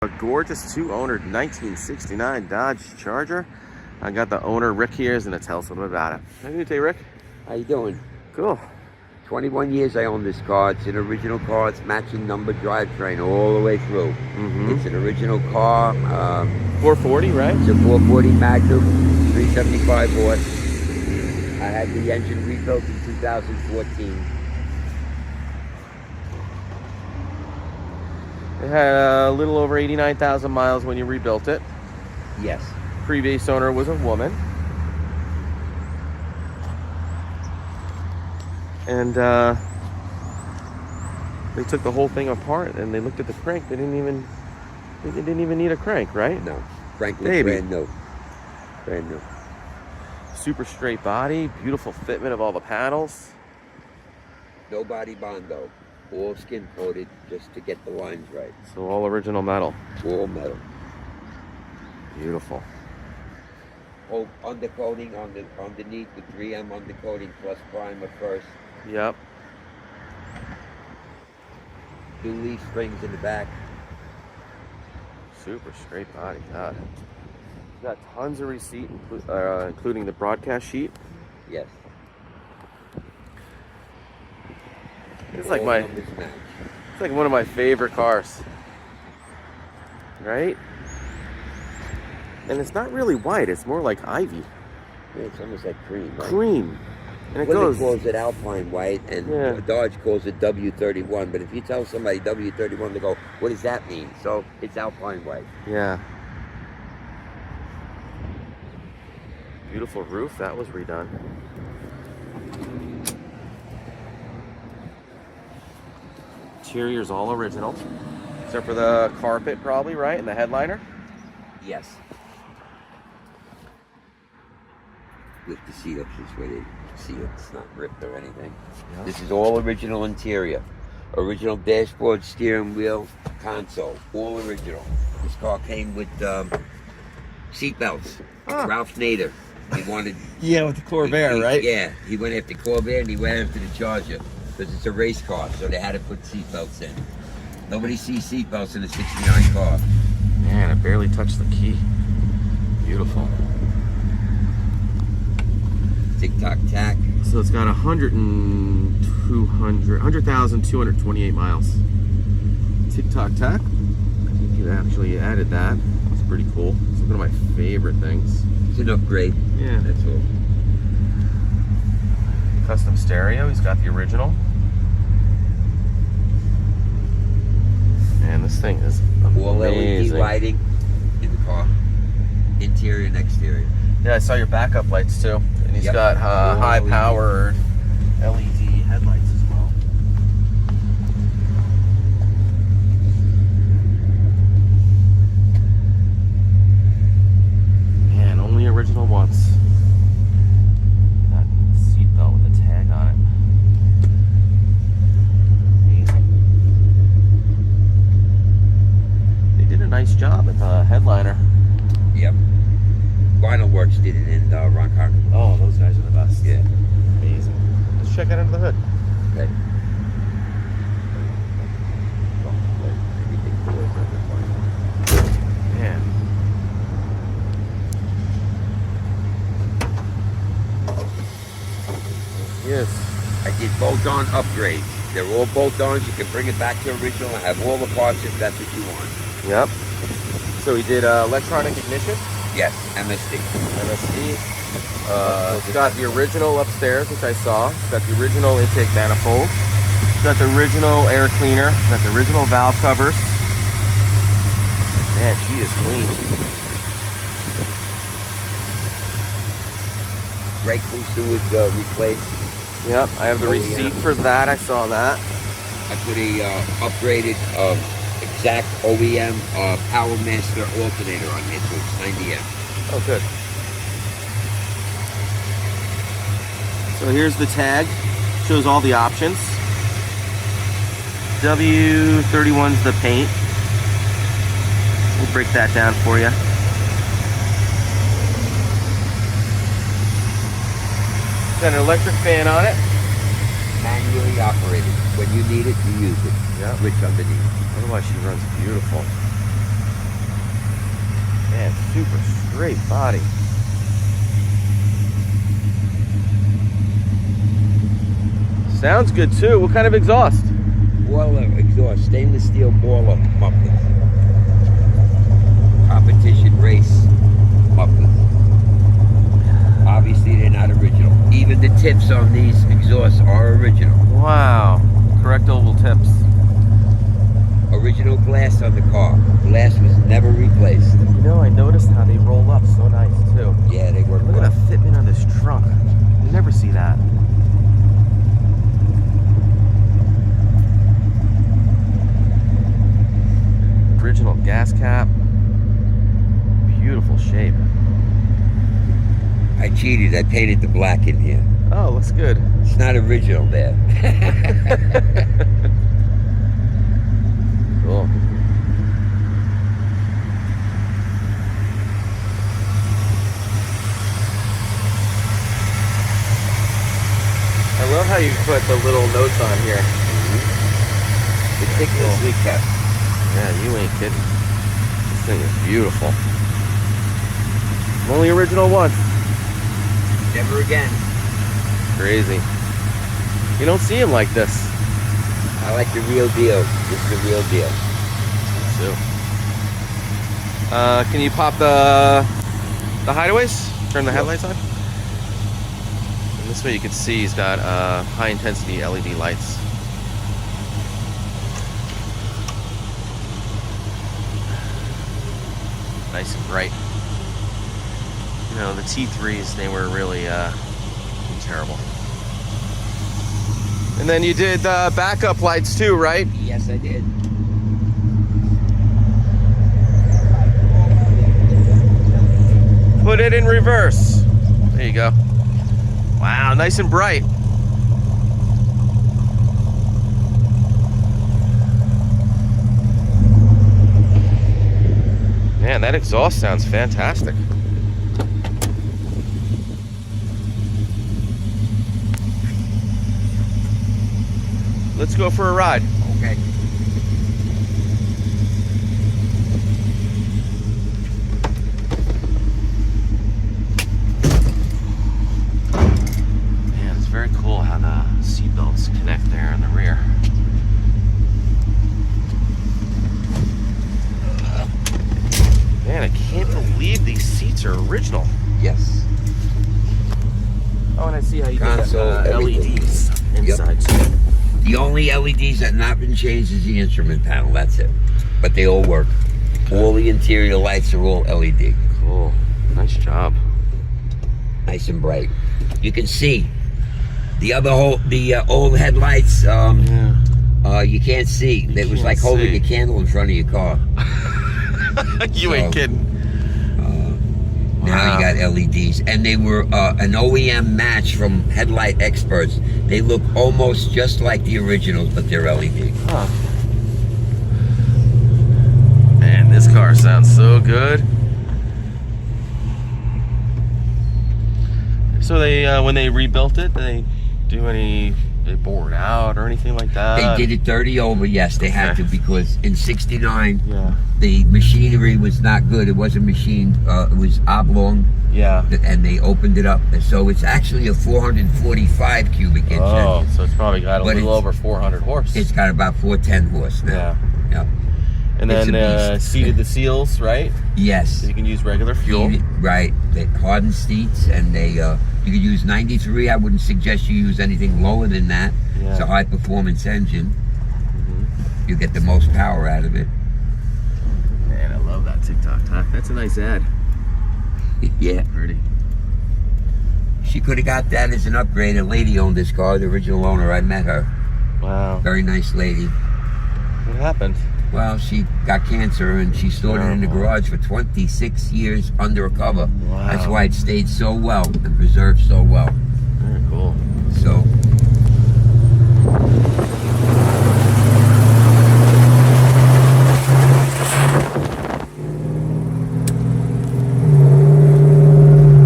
A gorgeous two-owner 1969 Dodge Charger. I got the owner Rick here. He's gonna tell us a little bit about it. How you doing, Rick? How you doing? Cool. 21 years I own this car. It's an original car. It's matching number drivetrain all the way through. It's an original car. 440, right? It's a 440 Magnum, 375 horse. I had the engine rebuilt in 2014. It had a little over 89,000 miles when you rebuilt it. Yes. Previous owner was a woman. And they took the whole thing apart and they looked at the crank. They didn't even need a crank, right? No. Crank was Baby. brand new. Brand new. Super straight body, beautiful fitment of all the panels. No body bondo. All skin coated just to get the lines right. So all original metal. All metal. Beautiful. Oh, undercoating on the underneath with 3M undercoating plus primer first. Yep. New leaf springs in the back. Super straight body, God. Got tons of receipt, including the broadcast sheet. Yes. It's like one of my favorite cars, right? And it's not really white; it's more like ivy. Yeah, it's almost like cream. Right? Cream, and it Women goes. calls it Alpine White, and Dodge calls it W31. But if you tell somebody W31, they go, "What does that mean?" So it's Alpine White. Yeah. Beautiful roof. That was redone. Interior's all original, except for the carpet, probably, right? And the headliner. Yes. Lift the seat up this way to see it's not ripped or anything. Yeah. This is all original interior. Original dashboard, steering wheel, console. All original. This car came with seat belts. Ralph Nader. He wanted... Yeah, with the Corvair, right? Yeah. He went after Corvair and he went after the Charger. Because it's a race car, so they had to put seatbelts in. Nobody sees seatbelts in a 69 car. Man, I barely touched the key. Beautiful. Tick-tock-tack. So it's got 100,228 miles. Tick-tock-tack. You actually added that. It's pretty cool. It's one of my favorite things. It's an upgrade. Yeah. That's all. Custom stereo. He's got the original. Man, this thing is amazing. All LED lighting in the car. Interior and exterior. Yeah, I saw your backup lights too. And he's got high-powered LED headlights as well. Man, only original once. That seatbelt with a tag on it. Amazing. They did a nice job at the headliner. Yep. Vinyl Works did it in Ron Cocker. Oh, those guys are the best. Yeah. Amazing. Let's check out under the hood. Okay. Man. Yes. I did bolt-on upgrades. They're all bolt-ons. You can bring it back to original and have all the parts if that's what you want. Yep. So we did electronic ignition. Yes, MSD. MSD. It's got the original upstairs, which I saw. It's got the original intake manifold. It's got the original air cleaner. It's got the original valve covers. Man, she is clean. Brake booster was replaced. Yep, I have the receipt for that. I saw that. I put a upgraded exact OEM Power Master alternator on here, so it's 90 amp. Oh, good. So here's the tag. Shows all the options. W31's the paint. We'll break that down for you. Got an electric fan on it. Manually operated. When you need it, you use it. Yeah. Switch underneath. Otherwise, she runs beautiful. super straight body. Sounds good too. What kind of exhaust? Boiler exhaust, stainless steel boiler mufflers. Competition race mufflers. Obviously, they're not original. Even the tips on these exhausts are original. Wow. Correct oval tips. Original glass on the car. Glass was never replaced. You know, I noticed how they roll up so nice too. Yeah, they work Look well. at the fitment on this trunk. You never see that. Original gas cap. Beautiful shape. I cheated. I painted the black in here. Oh, looks good. It's not original there. Cool. I love how you put the little notes on here. Meticulously kept. Yeah, you ain't kidding. This thing is beautiful. Only original once. Never again. Crazy. You don't see him like this. I like the real deal. This is the real deal. So, can you pop the hideaways? Turn the headlights on. And this way you can see he's got high intensity LED lights. Nice and bright. You know, the T3s, they were really terrible. And then you did backup lights too, right? Yes, I did. Put it in reverse. There you go. Wow, nice and bright. Man, that exhaust sounds fantastic. Let's go for a ride. Okay. Man, it's very cool how the seat belts connect there in the rear. Man, I can't believe these seats are original. Yes. Oh, and I see how you Console, got everything. LEDs inside too. The only LEDs that have not been changed is the instrument panel. That's it. But they all work. All the interior lights are all LED. Cool. Nice job. Nice and bright. You can see the old headlights. You can't see. It was can't like holding see. a candle in front of your car. You ain't kidding. Now you got LEDs, and they were an OEM match from Headlight Experts. They look almost just like the originals, but they're LED. Huh. Man, this car sounds so good. So they, when they rebuilt it, they bore it out or anything like that? They did it 30 over, yes, they had to, because in '69, Yeah. the machinery was not good. It wasn't machined, it was oblong, Yeah. and they opened it up. And so it's actually a 445 cubic inch Oh, engine. so it's probably got a But little it's- over 400 horse. It's got about 410 horse now. Yeah. Yeah. And It's then a beast. seated the seals, right? Yes. So you can use regular fuel. Heated, right. They hardened seats, and they you could use 93. I wouldn't suggest you use anything lower than that. Yeah. It's a high performance engine. Mhm. You get the most power out of it. Man, I love that TikTok talk. That's a nice ad. Yeah. Pretty. She could have got that as an upgrade. A lady owned this car, the original owner. I met her. Wow. Very nice lady. What happened? Well, she got cancer, and she stored it in the garage for 26 years under a cover. Wow. That's why it stayed so well and preserved so well. Very cool. So,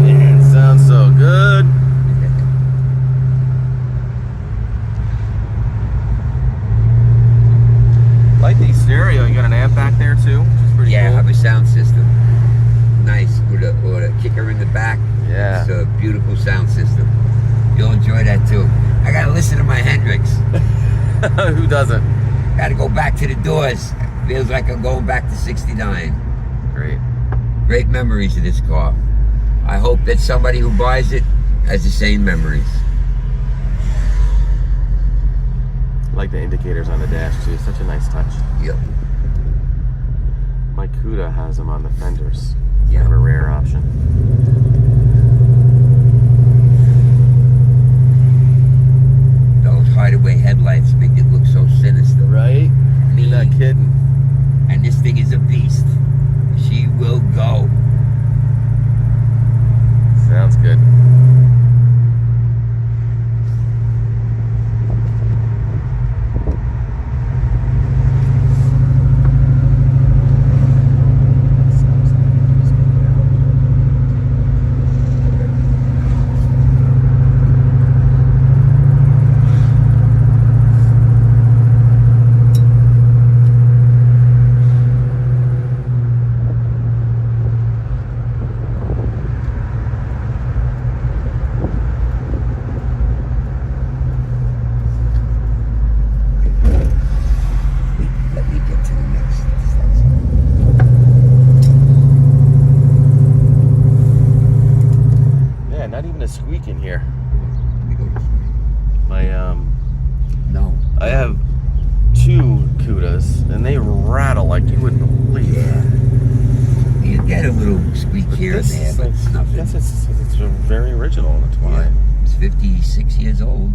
Man, it sounds so good. Like the stereo, you got an amp back there too, which is pretty yeah, I cool. have a sound system. Nice. beautiful sound system. You'll enjoy that too. I gotta listen to my Hendrix. Who doesn't? Gotta go back to the doors. Feels like I'm going back to 69. Great. Great memories of this car. I hope that somebody who buys it has the same memories. I like the indicators on the dash too. Such a nice touch. Yep. My Cuda has them on the fenders. Yeah. Kind of a rare option. Those Hideaway headlights make it look so sinister. Right? You're not kidding. And this thing is a beast. She will go. Sounds good. Let me get to the next. Yeah, not even a squeak in here. Let me go this way. My No. I have 2 Cudas, and they rattle like you wouldn't believe. Yeah. You get a little squeak here and This there, is but like, it's nothing. yes, it's very original. That's why. Yeah. It's 56 years old.